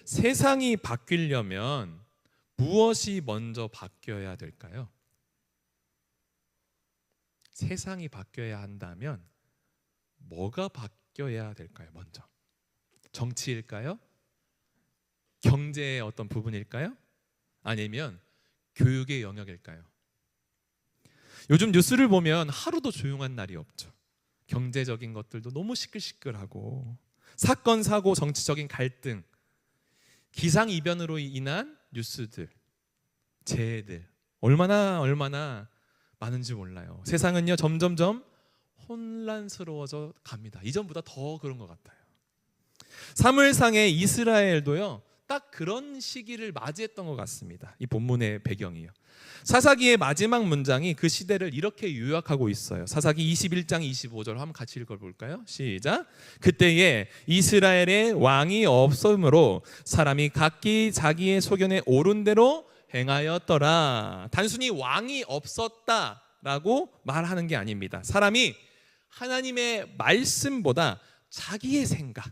세상이 바뀌려면 무엇이 먼저 바뀌어야 될까요? 세상이 바뀌어야 한다면 뭐가 바뀌어야 될까요? 먼저 정치일까요? 경제의 어떤 부분일까요? 아니면 교육의 영역일까요? 요즘 뉴스를 보면 하루도 조용한 날이 없죠. 경제적인 것들도 너무 시끌시끌하고 사건, 사고, 정치적인 갈등, 기상이변으로 인한 뉴스들, 재해들 얼마나 많은지 몰라요. 세상은요 점점점 혼란스러워져 갑니다. 이전보다 더 그런 것 같아요. 사무엘상의 이스라엘도요 딱 그런 시기를 맞이했던 것 같습니다. 이 본문의 배경이요. 사사기의 마지막 문장이 그 시대를 이렇게 요약하고 있어요. 사사기 21장 25절 한번 같이 읽어볼까요? 시작. 그때에 이스라엘에 왕이 없으므로 사람이 각기 자기의 소견에 옳은 대로 행하였더라. 단순히 왕이 없었다라고 말하는 게 아닙니다. 사람이 하나님의 말씀보다 자기의 생각,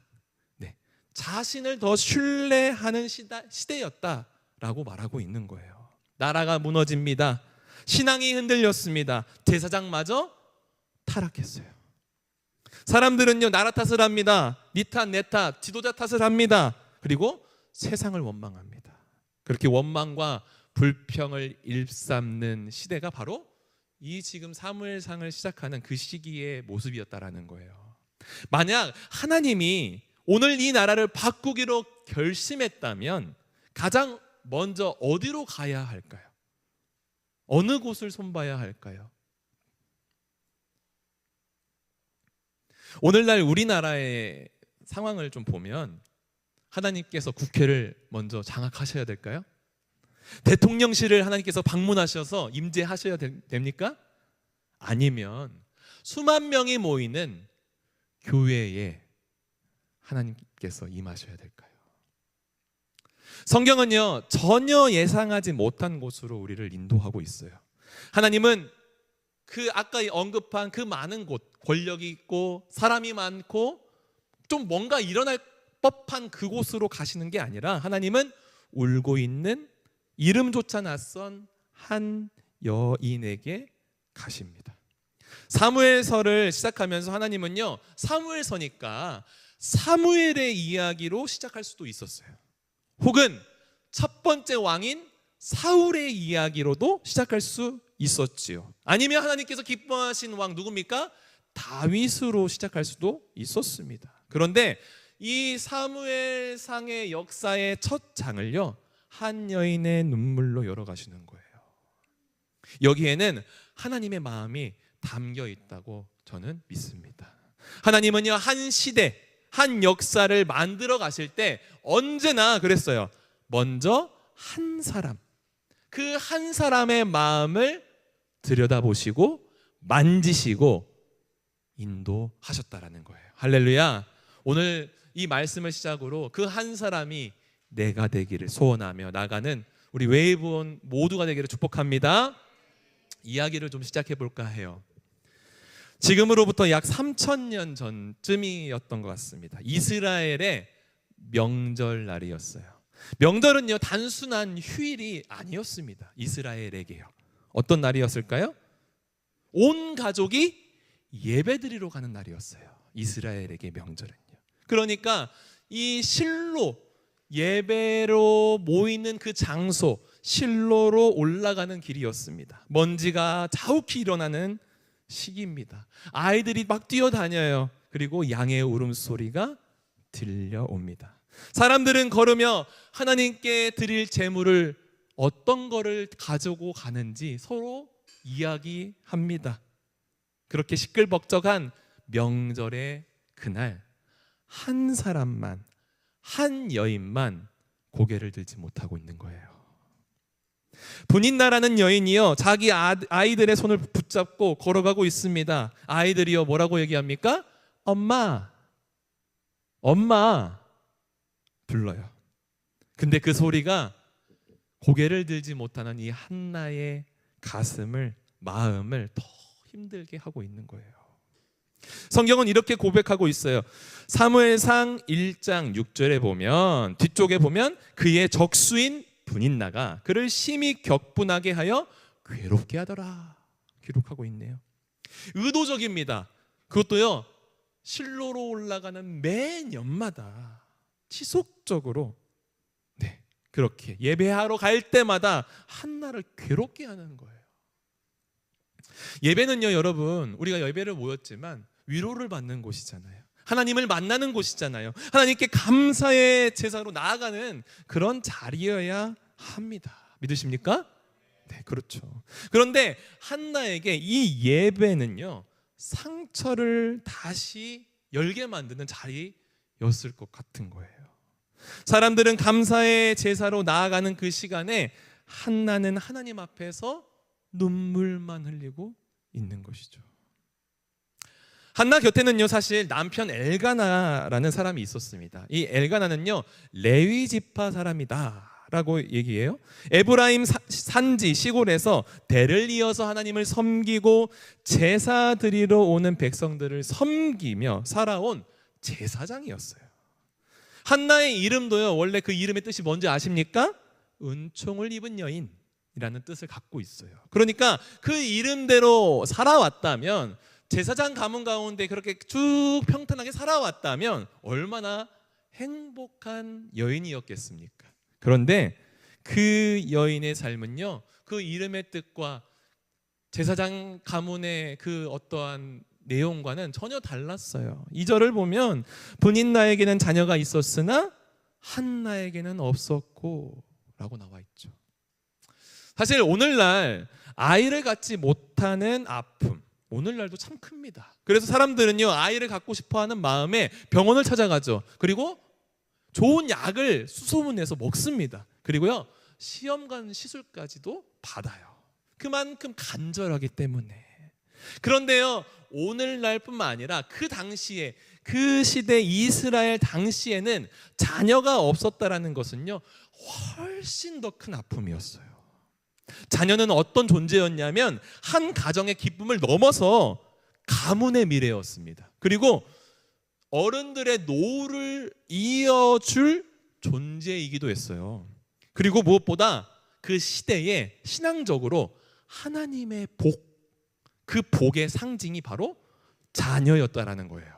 자신을 더 신뢰하는 시대였다라고 말하고 있는 거예요. 나라가 무너집니다. 신앙이 흔들렸습니다. 제사장마저 타락했어요. 사람들은요 나라 탓을 합니다. 니 탓, 내 탓, 지도자 탓을 합니다. 그리고 세상을 원망합니다. 그렇게 원망과 불평을 일삼는 시대가 바로 이 지금 사무엘상을 시작하는 그 시기의 모습이었다라는 거예요. 만약 하나님이 오늘 이 나라를 바꾸기로 결심했다면 가장 먼저 어디로 가야 할까요? 어느 곳을 손봐야 할까요? 오늘날 우리나라의 상황을 좀 보면 하나님께서 국회를 먼저 장악하셔야 될까요? 대통령실을 하나님께서 방문하셔서 임재하셔야 됩니까? 아니면 수만 명이 모이는 교회에 하나님께서 임하셔야 될까요? 성경은요 전혀 예상하지 못한 곳으로 우리를 인도하고 있어요. 하나님은 그 아까 언급한 그 많은 곳, 권력이 있고 사람이 많고 좀 뭔가 일어날 법한 그곳으로 가시는 게 아니라 하나님은 울고 있는 이름조차 낯선 한 여인에게 가십니다. 사무엘서를 시작하면서 하나님은요 사무엘서니까 사무엘의 이야기로 시작할 수도 있었어요. 혹은 첫 번째 왕인 사울의 이야기로도 시작할 수 있었지요. 아니면 하나님께서 기뻐하신 왕 누굽니까? 다윗으로 시작할 수도 있었습니다. 그런데 이 사무엘상의 역사의 첫 장을요 한 여인의 눈물로 열어가시는 거예요. 여기에는 하나님의 마음이 담겨 있다고 저는 믿습니다. 하나님은요 한 시대, 한 역사를 만들어 가실 때 언제나 그랬어요. 먼저 한 사람, 그 한 사람의 마음을 들여다보시고 만지시고 인도하셨다라는 거예요. 할렐루야. 오늘 이 말씀을 시작으로 그 한 사람이 내가 되기를 소원하며 나가는 우리 웨이브온 모두가 되기를 축복합니다. 이야기를 좀 시작해 볼까 해요. 지금으로부터 약 3000년 전쯤이었던 것 같습니다. 이스라엘의 명절날이었어요. 명절은요 단순한 휴일이 아니었습니다. 이스라엘에게요. 어떤 날이었을까요? 온 가족이 예배드리러 가는 날이었어요. 이스라엘에게 명절은요. 그러니까 이 실로 예배로 모이는 그 장소, 실로로 올라가는 길이었습니다. 먼지가 자욱히 일어나는 시기입니다. 아이들이 막 뛰어다녀요. 그리고 양의 울음소리가 들려옵니다. 사람들은 걸으며 하나님께 드릴 제물을 어떤 거를 가지고 가는지 서로 이야기합니다. 그렇게 시끌벅적한 명절의 그날 한 사람만, 한 여인만 고개를 들지 못하고 있는 거예요. 분인나라는 여인이요 자기 아이들의 손을 붙잡고 걸어가고 있습니다. 아이들이요 뭐라고 얘기합니까? 엄마, 엄마 불러요. 근데 그 소리가 고개를 들지 못하는 이 한나의 가슴을, 마음을 더 힘들게 하고 있는 거예요. 성경은 이렇게 고백하고 있어요. 사무엘상 1장 6절에 보면, 뒤쪽에 보면 그의 적수인 분인나가 그를 심히 격분하게 하여 괴롭게 하더라 기록하고 있네요. 의도적입니다. 그것도요, 실로로 올라가는 매년마다 지속적으로 그렇게 예배하러 갈 때마다 한나를 괴롭게 하는 거예요. 예배는요, 여러분, 우리가 예배를 모였지만 위로를 받는 곳이잖아요. 하나님을 만나는 곳이잖아요. 하나님께 감사의 제사로 나아가는 그런 자리여야 합니다. 믿으십니까? 네, 그렇죠. 그런데 한나에게 이 예배는요, 상처를 다시 열게 만드는 자리였을 것 같은 거예요. 사람들은 감사의 제사로 나아가는 그 시간에 한나는 하나님 앞에서 눈물만 흘리고 있는 것이죠. 한나 곁에는요, 사실 남편 엘가나라는 사람이 있었습니다. 이 엘가나는요, 레위 지파 사람이다 라고 얘기해요. 에브라임 산지 시골에서 대를 이어서 하나님을 섬기고 제사 드리러 오는 백성들을 섬기며 살아온 제사장이었어요. 한나의 이름도요, 원래 그 이름의 뜻이 뭔지 아십니까? 은총을 입은 여인이라는 뜻을 갖고 있어요. 그러니까 그 이름대로 살아왔다면, 제사장 가문 가운데 그렇게 쭉 평탄하게 살아왔다면 얼마나 행복한 여인이었겠습니까? 그런데 그 여인의 삶은요, 그 이름의 뜻과 제사장 가문의 그 어떠한 내용과는 전혀 달랐어요. 2절을 보면 분인나에게는 자녀가 있었으나 한나에게는 없었고 라고 나와 있죠. 사실 오늘날 아이를 갖지 못하는 아픔, 오늘날도 참 큽니다. 그래서 사람들은요, 아이를 갖고 싶어하는 마음에 병원을 찾아가죠. 그리고 좋은 약을 수소문해서 먹습니다. 그리고요, 시험관 시술까지도 받아요. 그만큼 간절하기 때문에. 그런데요, 오늘날뿐만 아니라 그 당시에, 그 시대 이스라엘 당시에는 자녀가 없었다라는 것은요, 훨씬 더 큰 아픔이었어요. 자녀는 어떤 존재였냐면 한 가정의 기쁨을 넘어서 가문의 미래였습니다. 그리고 어른들의 노후를 이어줄 존재이기도 했어요. 그리고 무엇보다 그 시대에 신앙적으로 하나님의 복, 그 복의 상징이 바로 자녀였다라는 거예요.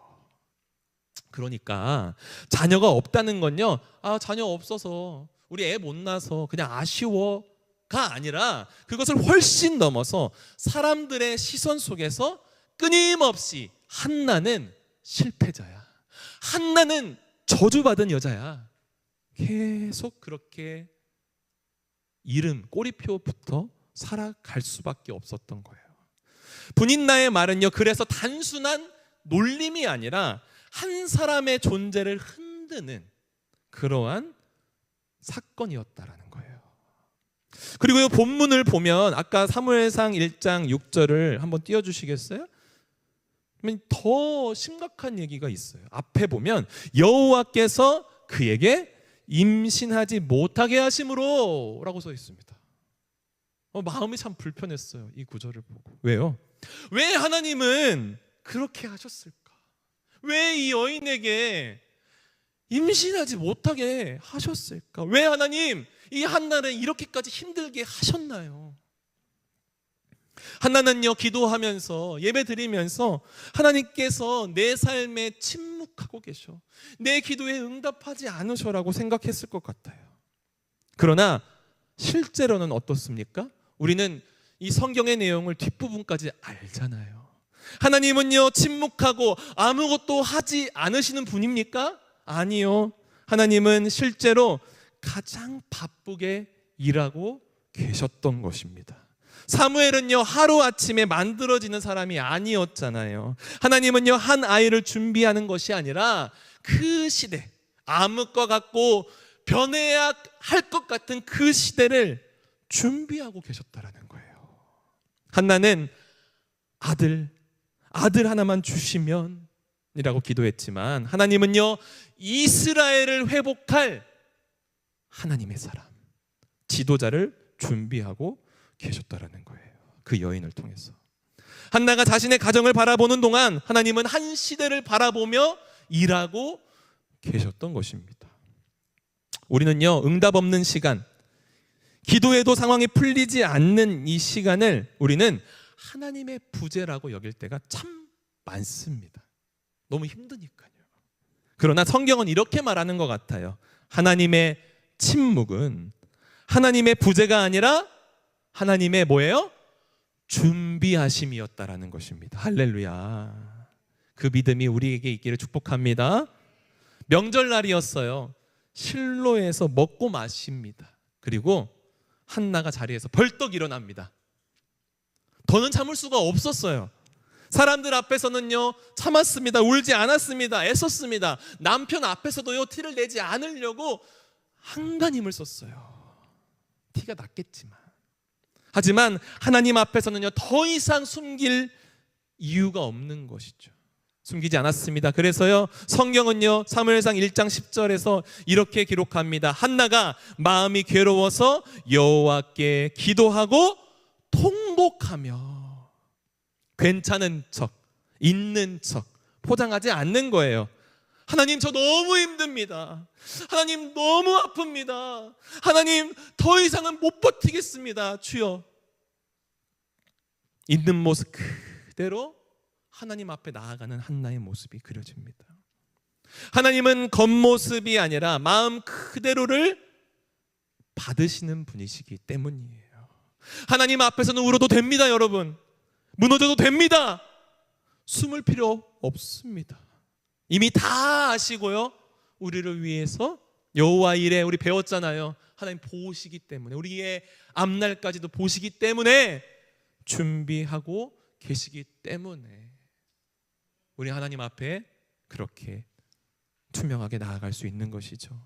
그러니까 자녀가 없다는 건요, 자녀 없어서 우리 애 못 낳아서 그냥 아쉬워가 아니라 그것을 훨씬 넘어서 사람들의 시선 속에서 끊임없이 한나는 실패자야, 한나는 저주받은 여자야, 계속 그렇게 이름, 꼬리표부터 살아갈 수밖에 없었던 거예요. 분인나의 말은요, 그래서 단순한 놀림이 아니라 한 사람의 존재를 흔드는 그러한 사건이었다라는 거예요. 그리고 이 본문을 보면 아까 사무엘상 1장 6절을 한번 띄워주시겠어요? 더 심각한 얘기가 있어요. 앞에 보면 여호와께서 그에게 임신하지 못하게 하심으로 라고 써 있습니다. 마음이 참 불편했어요, 이 구절을 보고. 왜요? 왜 하나님은 그렇게 하셨을까? 왜 이 여인에게 임신하지 못하게 하셨을까? 왜 하나님 이 한나를 이렇게까지 힘들게 하셨나요? 한나는요, 기도하면서 예배드리면서 하나님께서 내 삶에 침묵하고 계셔, 내 기도에 응답하지 않으셔라고 생각했을 것 같아요. 그러나 실제로는 어떻습니까? 우리는 이 성경의 내용을 뒷부분까지 알잖아요. 하나님은요, 침묵하고 아무것도 하지 않으시는 분입니까? 아니요. 하나님은 실제로 가장 바쁘게 일하고 계셨던 것입니다. 사무엘은요, 하루아침에 만들어지는 사람이 아니었잖아요. 하나님은요, 한 아이를 준비하는 것이 아니라 그 시대, 암흑과 같고 변해야 할 것 같은 그 시대를 준비하고 계셨다라는 거예요. 한나는 아들 하나만 주시면 이라고 기도했지만 하나님은요, 이스라엘을 회복할 하나님의 사람, 지도자를 준비하고 계셨다라는 거예요. 그 여인을 통해서. 한나가 자신의 가정을 바라보는 동안 하나님은 한 시대를 바라보며 일하고 계셨던 것입니다. 우리는요, 응답 없는 시간, 기도해도 상황이 풀리지 않는 이 시간을 우리는 하나님의 부재라고 여길 때가 참 많습니다. 너무 힘드니까요. 그러나 성경은 이렇게 말하는 것 같아요. 하나님의 침묵은 하나님의 부재가 아니라 하나님의 뭐예요? 준비하심이었다라는 것입니다. 할렐루야. 그 믿음이 우리에게 있기를 축복합니다. 명절날이었어요. 실로에서 먹고 마십니다. 그리고 한나가 자리에서 벌떡 일어납니다. 더는 참을 수가 없었어요. 사람들 앞에서는요, 참았습니다. 울지 않았습니다. 애썼습니다. 남편 앞에서도요, 티를 내지 않으려고 한간 힘을 썼어요. 티가 났겠지만. 하지만 하나님 앞에서는요, 더 이상 숨길 이유가 없는 것이죠. 숨기지 않았습니다. 그래서요, 성경은요, 사무엘상 1장 10절에서 이렇게 기록합니다. 한나가 마음이 괴로워서 여호와께 기도하고 통곡하며, 괜찮은 척, 있는 척, 포장하지 않는 거예요. 하나님, 저 너무 힘듭니다. 하나님, 너무 아픕니다. 하나님, 더 이상은 못 버티겠습니다. 주여. 있는 모습 그대로 하나님 앞에 나아가는 한나의 모습이 그려집니다. 하나님은 겉모습이 아니라 마음 그대로를 받으시는 분이시기 때문이에요. 하나님 앞에서는 울어도 됩니다, 여러분. 무너져도 됩니다. 숨을 필요 없습니다. 이미 다 아시고요, 우리를 위해서 여호와 일에 우리 배웠잖아요. 하나님 보시기 때문에, 우리의 앞날까지도 보시기 때문에, 준비하고 계시기 때문에 우리 하나님 앞에 그렇게 투명하게 나아갈 수 있는 것이죠.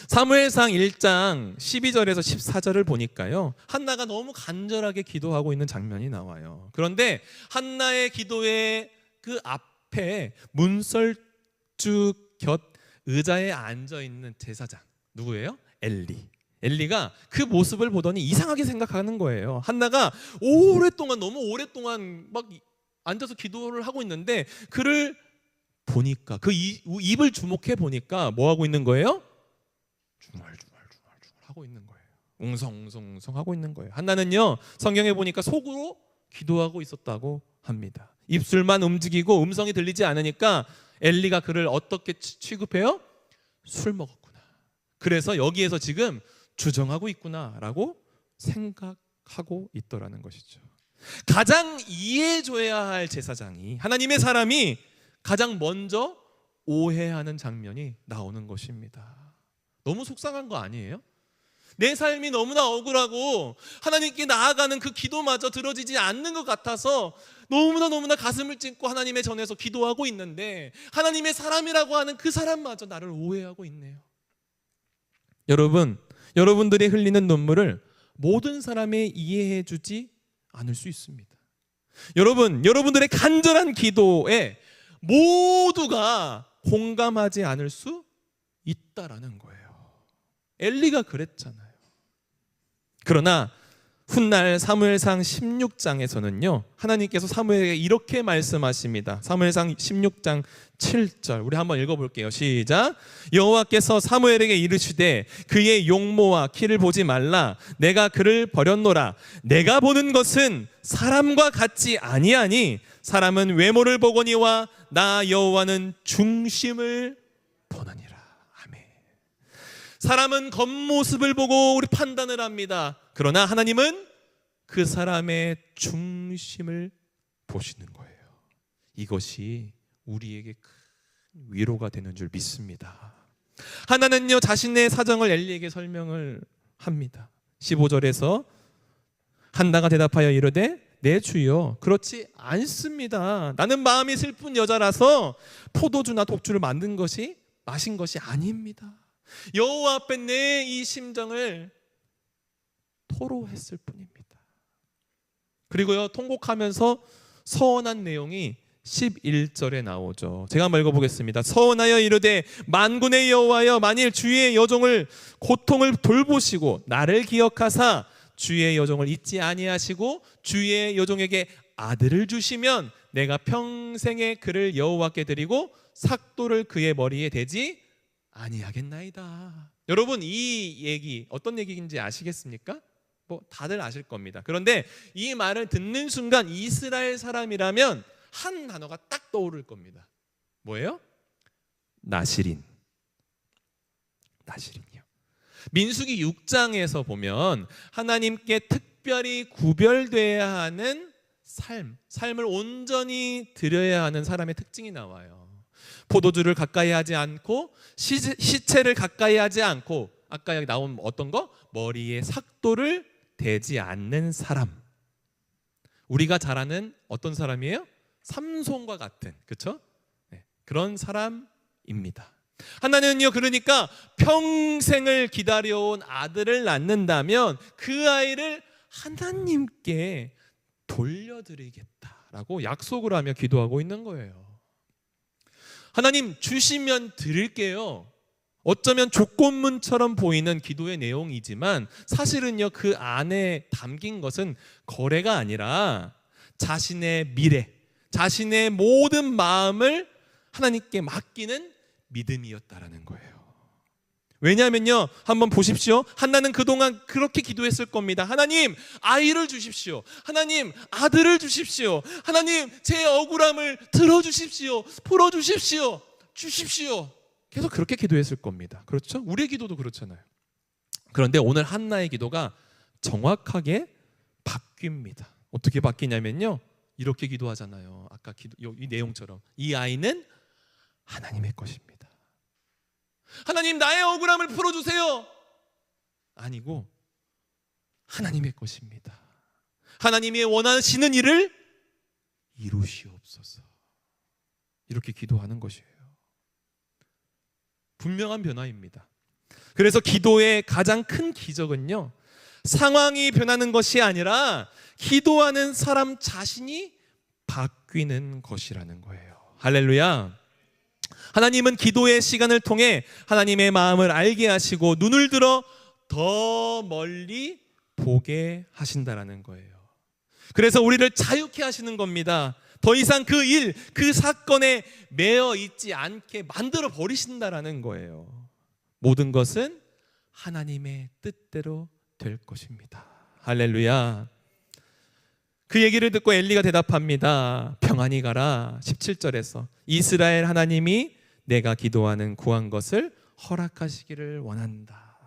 사무엘상 1장 12절에서 14절을 보니까요, 한나가 너무 간절하게 기도하고 있는 장면이 나와요. 그런데 한나의 기도의 그 앞에 문설주 곁 의자에 앉아있는 제사장, 누구예요? 엘리가 그 모습을 보더니 이상하게 생각하는 거예요. 한나가 너무 오랫동안 막 앉아서 기도를 하고 있는데, 그를 보니까, 그 입을 주목해 보니까 뭐 하고 있는 거예요? 중얼중얼 하고 있는 거예요. 웅성웅성 하고 있는 거예요. 한나는요, 성경에 보니까 속으로 기도하고 있었다고 합니다. 입술만 움직이고 음성이 들리지 않으니까 엘리가 그를 어떻게 취급해요? 술 먹었구나. 그래서 여기에서 지금 주정하고 있구나라고 생각하고 있더라는 것이죠. 가장 이해해줘야 할 제사장이, 하나님의 사람이 가장 먼저 오해하는 장면이 나오는 것입니다. 너무 속상한 거 아니에요? 내 삶이 너무나 억울하고 하나님께 나아가는 그 기도마저 들어지지 않는 것 같아서 너무나 가슴을 찢고 하나님의 전에서 기도하고 있는데, 하나님의 사람이라고 하는 그 사람마저 나를 오해하고 있네요. 여러분들이 흘리는 눈물을 모든 사람이 이해해 주지 않을 수 있습니다. 여러분들의 간절한 기도에 모두가 공감하지 않을 수 있다라는 거예요. 엘리가 그랬잖아요. 그러나 훗날 사무엘상 16장에서는요, 하나님께서 사무엘에게 이렇게 말씀하십니다. 사무엘상 16장 7절, 우리 한번 읽어볼게요. 시작. 여호와께서 사무엘에게 이르시되 그의 용모와 키를 보지 말라. 내가 그를 버렸노라. 내가 보는 것은 사람과 같지 아니하니 사람은 외모를 보거니와 나 여호와는 중심을 보느니라. 아멘. 사람은 겉모습을 보고 우리 판단을 합니다. 그러나 하나님은 그 사람의 중심을 보시는 거예요. 이것이 우리에게 큰 위로가 되는 줄 믿습니다. 하나는요, 자신의 사정을 엘리에게 설명을 합니다. 15절에서 한나가 대답하여 이르되 내 주여, 그렇지 않습니다. 나는 마음이 슬픈 여자라서 포도주나 독주를 마신 것이 아닙니다. 여호와 앞에 내 이 심정을 토로했을 뿐입니다. 그리고요, 통곡하면서 서원한 내용이 11절에 나오죠. 제가 한번 읽어보겠습니다. 서원하여 이르되 만군의 여호와여, 만일 주의 여종을 고통을 돌보시고 나를 기억하사 주의 여종을 잊지 아니하시고 주의 여종에게 아들을 주시면 내가 평생에 그를 여호와께 드리고 삭도를 그의 머리에 대지 아니하겠나이다. 여러분, 이 얘기 어떤 얘기인지 아시겠습니까? 뭐 다들 아실 겁니다. 그런데 이 말을 듣는 순간 이스라엘 사람이라면 한 단어가 딱 떠오를 겁니다. 뭐예요? 나실인. 나실인이요. 민수기 6장에서 보면 하나님께 특별히 구별돼야 하는 삶을 온전히 드려야 하는 사람의 특징이 나와요. 포도주를 가까이 하지 않고 시체를 가까이 하지 않고, 아까 여기 나온 어떤 거? 머리에 삭도를 대지 않는 사람. 우리가 잘 아는 어떤 사람이에요? 삼손과 같은, 그렇죠? 네, 그런 사람입니다. 하나님은요, 그러니까 평생을 기다려온 아들을 낳는다면 그 아이를 하나님께 돌려드리겠다라고 약속을 하며 기도하고 있는 거예요. 하나님 주시면 드릴게요. 어쩌면 조건문처럼 보이는 기도의 내용이지만 사실은요, 그 안에 담긴 것은 거래가 아니라 자신의 미래, 자신의 모든 마음을 하나님께 맡기는 믿음이었다라는 거예요. 왜냐하면요, 한번 보십시오. 한나는 그동안 그렇게 기도했을 겁니다. 하나님, 아이를 주십시오. 하나님, 아들을 주십시오. 하나님, 제 억울함을 들어주십시오. 풀어주십시오. 주십시오. 계속 그렇게 기도했을 겁니다. 그렇죠? 우리의 기도도 그렇잖아요. 그런데 오늘 한나의 기도가 정확하게 바뀝니다. 어떻게 바뀌냐면요, 이렇게 기도하잖아요. 아까 이 내용처럼 이 아이는 하나님의 것입니다. 하나님, 나의 억울함을 풀어주세요. 아니고 하나님의 것입니다. 하나님이 원하시는 일을 이루시옵소서. 이렇게 기도하는 것이에요. 분명한 변화입니다. 그래서 기도의 가장 큰 기적은요, 상황이 변하는 것이 아니라 기도하는 사람 자신이 바뀌는 것이라는 거예요. 할렐루야. 하나님은 기도의 시간을 통해 하나님의 마음을 알게 하시고 눈을 들어 더 멀리 보게 하신다라는 거예요. 그래서 우리를 자유케 하시는 겁니다. 더 이상 그 일, 그 사건에 매여 있지 않게 만들어 버리신다라는 거예요. 모든 것은 하나님의 뜻대로 될 것입니다. 할렐루야. 그 얘기를 듣고 엘리가 대답합니다. 평안히 가라. 17절에서 이스라엘 하나님이 내가 기도하는 구한 것을 허락하시기를 원한다.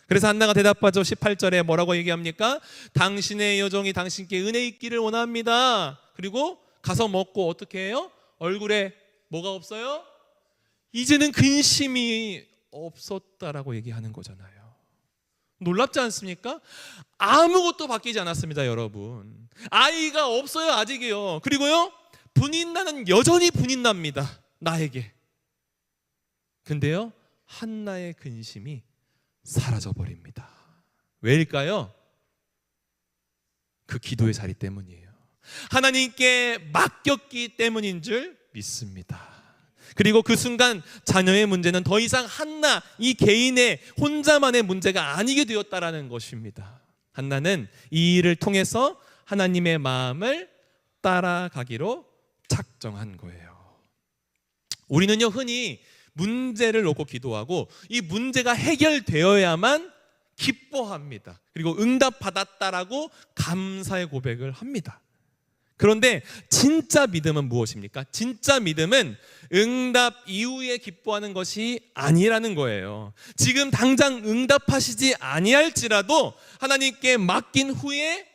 그래서 한나가 대답하죠. 18절에 뭐라고 얘기합니까? 당신의 여종이 당신께 은혜 있기를 원합니다. 그리고 가서 먹고 어떻게 해요? 얼굴에 뭐가 없어요? 이제는 근심이 없었다라고 얘기하는 거잖아요. 놀랍지 않습니까? 아무것도 바뀌지 않았습니다, 여러분. 아이가 없어요, 아직이요. 그리고요, 분인나는 여전히 분인납니다, 나에게. 근데요, 한나의 근심이 사라져버립니다. 왜일까요? 그 기도의 자리 때문이에요. 하나님께 맡겼기 때문인 줄 믿습니다. 그리고 그 순간 자녀의 문제는 더 이상 한나 이 개인의 혼자만의 문제가 아니게 되었다라는 것입니다. 한나는 이 일을 통해서 하나님의 마음을 따라가기로 작정한 거예요. 우리는요, 흔히 문제를 놓고 기도하고 이 문제가 해결되어야만 기뻐합니다. 그리고 응답받았다라고 감사의 고백을 합니다. 그런데 진짜 믿음은 무엇입니까? 진짜 믿음은 응답 이후에 기뻐하는 것이 아니라는 거예요. 지금 당장 응답하시지 아니할지라도 하나님께 맡긴 후에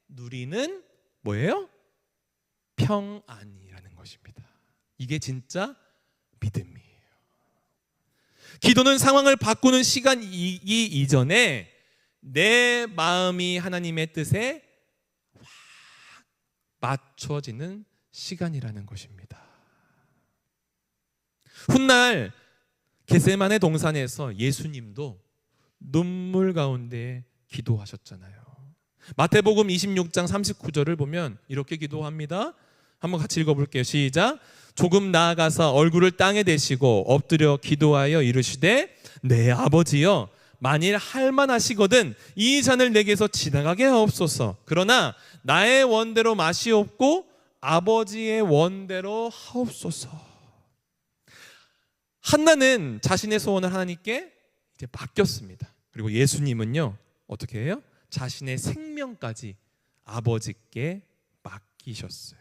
누리는 뭐예요? 평안이라는 것입니다. 이게 진짜 믿음이에요. 기도는 상황을 바꾸는 시간이기 이전에 내 마음이 하나님의 뜻에 맞춰지는 시간이라는 것입니다. 훗날 겟세마네 동산에서 예수님도 눈물 가운데 기도하셨잖아요. 마태복음 26장 39절을 보면 이렇게 기도합니다. 한번 같이 읽어볼게요. 시작. 조금 나아가서 얼굴을 땅에 대시고 엎드려 기도하여 이르시되 내 아버지여 만일 할만하시거든 이 잔을 내게서 지나가게 하옵소서. 그러나 나의 원대로 마시옵고 아버지의 원대로 하옵소서. 한나는 자신의 소원을 하나님께 이제 맡겼습니다. 그리고 예수님은요 어떻게 해요? 자신의 생명까지 아버지께 맡기셨어요.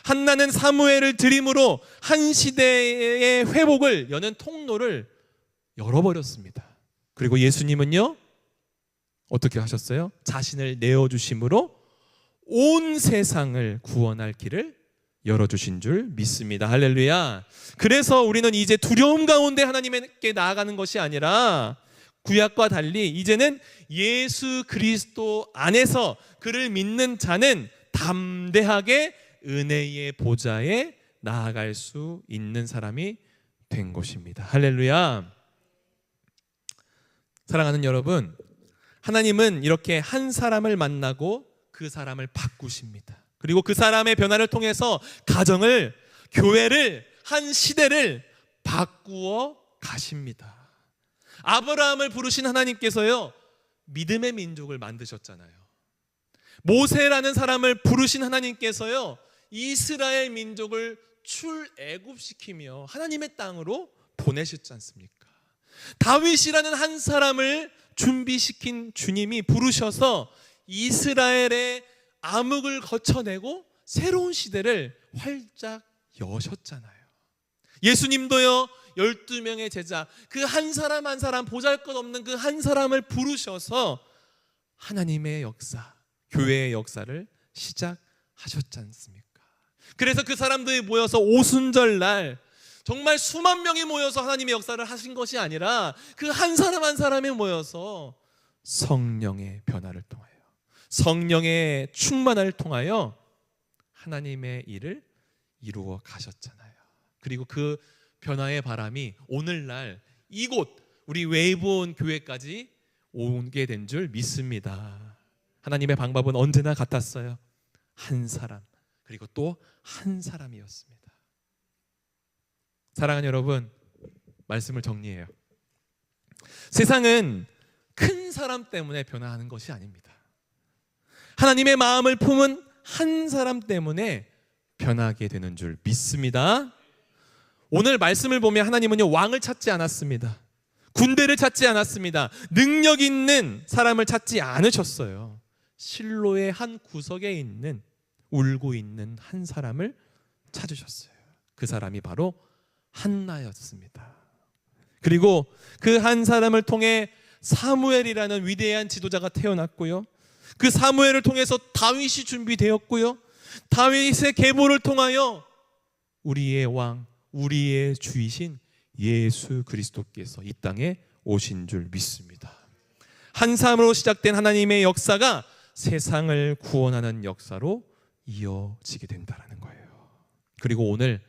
한나는 사무엘을 드림으로 한 시대의 회복을 여는 통로를 열어버렸습니다. 그리고 예수님은요 어떻게 하셨어요? 자신을 내어주심으로 온 세상을 구원할 길을 열어주신 줄 믿습니다. 할렐루야. 그래서 우리는 이제 두려움 가운데 하나님께 나아가는 것이 아니라 구약과 달리 이제는 예수 그리스도 안에서 그를 믿는 자는 담대하게 은혜의 보좌에 나아갈 수 있는 사람이 된 것입니다. 할렐루야. 사랑하는 여러분, 하나님은 이렇게 한 사람을 만나고 그 사람을 바꾸십니다. 그리고 그 사람의 변화를 통해서 가정을, 교회를, 한 시대를 바꾸어 가십니다. 아브라함을 부르신 하나님께서요 믿음의 민족을 만드셨잖아요. 모세라는 사람을 부르신 하나님께서요 이스라엘 민족을 출애굽시키며 하나님의 땅으로 보내셨지 않습니까? 다윗이라는 한 사람을 준비시킨 주님이 부르셔서 이스라엘의 암흑을 거쳐내고 새로운 시대를 활짝 여셨잖아요. 예수님도요 12명의 제자, 그 한 사람 한 사람, 보잘것없는 그 한 사람을 부르셔서 하나님의 역사, 교회의 역사를 시작하셨지 않습니까? 그래서 그 사람들이 모여서 오순절날 정말 수만 명이 모여서 하나님의 역사를 하신 것이 아니라 그 한 사람 한 사람이 모여서 성령의 변화를 통하여, 성령의 충만을 통하여 하나님의 일을 이루어 가셨잖아요. 그리고 그 변화의 바람이 오늘날 이곳 우리 웨이브온 교회까지 오게 된 줄 믿습니다. 하나님의 방법은 언제나 같았어요. 한 사람, 그리고 또 한 사람이었습니다. 사랑하는 여러분, 말씀을 정리해요. 세상은 큰 사람 때문에 변화하는 것이 아닙니다. 하나님의 마음을 품은 한 사람 때문에 변하게 되는 줄 믿습니다. 오늘 말씀을 보면 하나님은요 왕을 찾지 않았습니다. 군대를 찾지 않았습니다. 능력 있는 사람을 찾지 않으셨어요. 실로의 한 구석에 있는 울고 있는 한 사람을 찾으셨어요. 그 사람이 바로 한나였습니다. 그리고 그 한 사람을 통해 사무엘이라는 위대한 지도자가 태어났고요. 그 사무엘을 통해서 다윗이 준비되었고요. 다윗의 계보를 통하여 우리의 왕, 우리의 주이신 예수 그리스도께서 이 땅에 오신 줄 믿습니다. 한 사람으로 시작된 하나님의 역사가 세상을 구원하는 역사로 이어지게 된다는 거예요. 그리고 오늘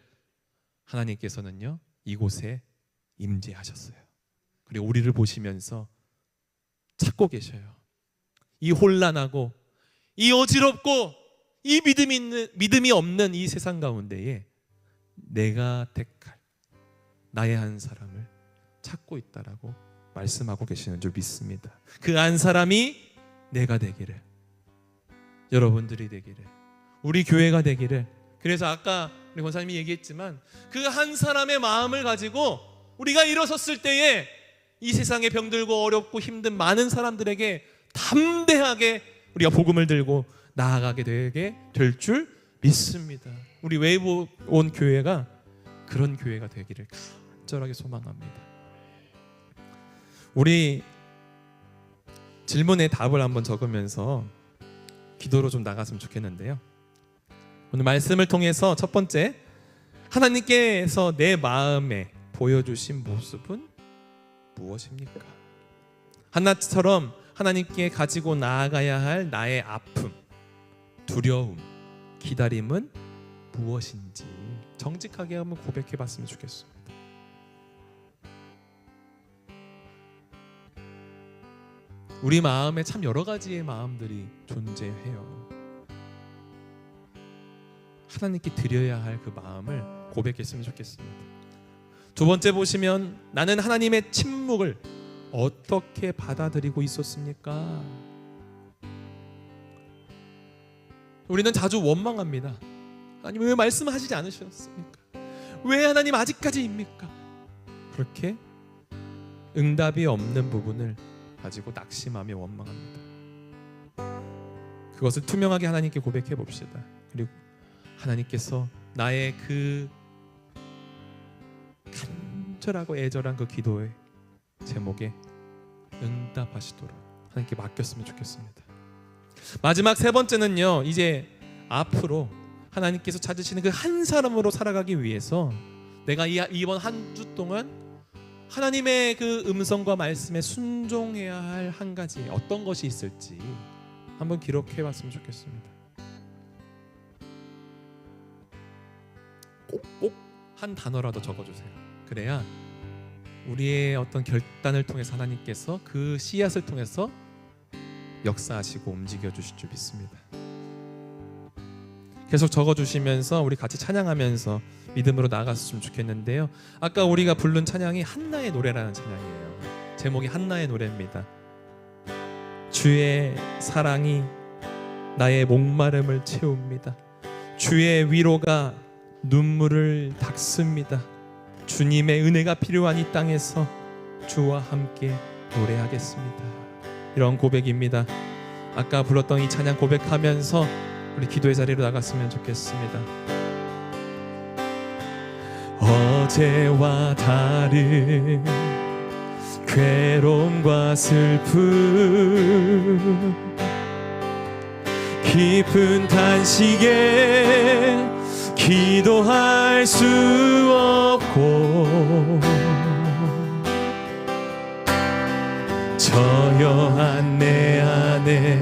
하나님께서는요 이곳에 임재하셨어요. 그리고 우리를 보시면서 찾고 계셔요. 이 혼란하고 이 어지럽고 이 믿음이 없는 이 세상 가운데에 내가 택할 나의 한 사람을 찾고 있다라고 말씀하고 계시는 줄 믿습니다. 그 한 사람이 내가 되기를, 여러분들이 되기를, 우리 교회가 되기를. 그래서 아까 우리 권사님이 얘기했지만 그 한 사람의 마음을 가지고 우리가 일어섰을 때에 이 세상에 병들고 어렵고 힘든 많은 사람들에게 담대하게 우리가 복음을 들고 나아가게 되게 될 줄 믿습니다. 우리 웨이브 온 교회가 그런 교회가 되기를 간절하게 소망합니다. 우리 질문에 답을 한번 적으면서 기도로 좀 나갔으면 좋겠는데요. 오늘 말씀을 통해서 첫 번째, 하나님께서 내 마음에 보여주신 모습은 무엇입니까? 한나처럼 하나님께 가지고 나아가야 할 나의 아픔, 두려움, 기다림은 무엇인지 정직하게 한번 고백해 봤으면 좋겠습니다. 우리 마음에 참 여러 가지의 마음들이 존재해요. 하나님께 드려야 할 그 마음을 고백했으면 좋겠습니다. 두 번째 보시면 나는 하나님의 침묵을 어떻게 받아들이고 있었습니까? 우리는 자주 원망합니다. 하나님 왜 말씀하시지 않으셨습니까? 왜 하나님 아직까지입니까? 그렇게 응답이 없는 부분을 가지고 낙심하며 원망합니다. 그것을 투명하게 하나님께 고백해 봅시다. 그리고 하나님께서 나의 그 간절하고 애절한 그 기도의 제목에 응답하시도록 하나님께 맡겼으면 좋겠습니다. 마지막 세 번째는요, 이제 앞으로 하나님께서 찾으시는 그 한 사람으로 살아가기 위해서 내가 이번 한 주 동안 하나님의 그 음성과 말씀에 순종해야 할 한 가지 어떤 것이 있을지 한번 기록해 봤으면 좋겠습니다. 꼭 한 단어라도 적어주세요. 그래야 우리의 어떤 결단을 통해서 하나님께서 그 씨앗을 통해서 역사하시고 움직여 주실 줄 믿습니다. 계속 적어주시면서 우리 같이 찬양하면서 믿음으로 나아갔으면 좋겠는데요. 아까 우리가 부른 찬양이 한나의 노래라는 찬양이에요. 제목이 한나의 노래입니다. 주의 사랑이 나의 목마름을 채웁니다. 주의 위로가 눈물을 닦습니다. 주님의 은혜가 필요한 이 땅에서 주와 함께 노래하겠습니다. 이런 고백입니다. 아까 불렀던 이 찬양 고백하면서 우리 기도의 자리로 나갔으면 좋겠습니다. 어제와 다른 괴로움과 슬픔 깊은 탄식에 기도할 수 없고 저여한 내 안에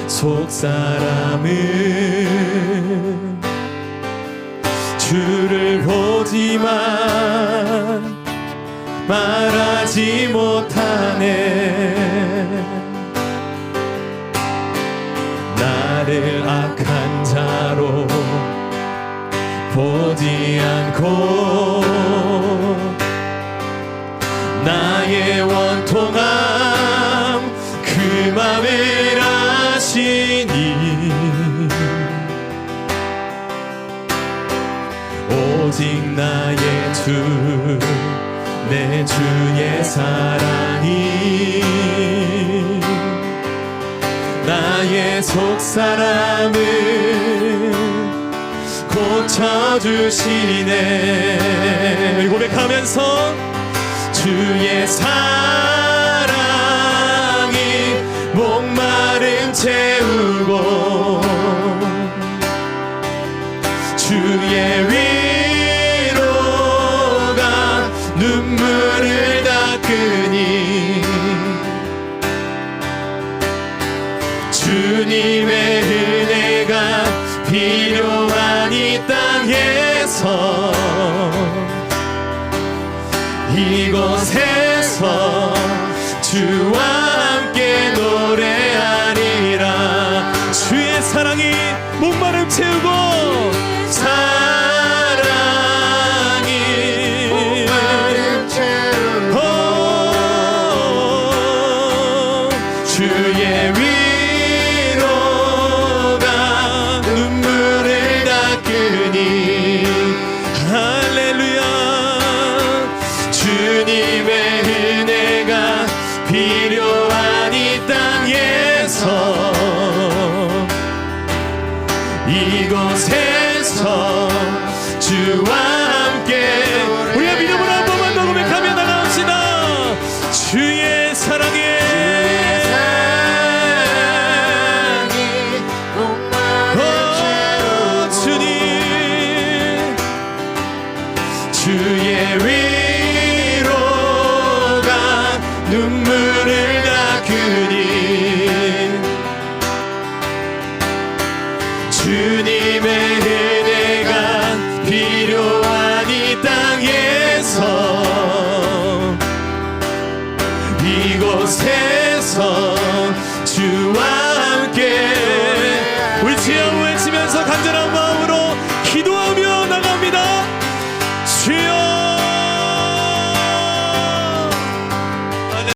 속사람은 주를 보지만 말하지 못하네. 나를 악한 자로 보지 않고 나의 원통함 그 맘을 아시니 오직 나의 주 내 주의 사랑이 나의 속사람을 고쳐주시네. 고백하면서 주의 사랑이 목마름 채우고 주의 위로가 눈물을 닦으니 주님의 은혜가 필요한 이 땅에서 이곳에서 주와 함께 노래하리라. 주의 사랑이 목마름 채우고 사랑이 목마름 채우고 주의 위로가 눈물을 닦으니 할렐루야. 주님의 은혜가 필요한 이 땅에서 이곳에서 주와 함께 우리가 믿음으로 한 번만 더 고백하며 나가옵시다. 주의 사랑에 주님 주의 위로가 눈물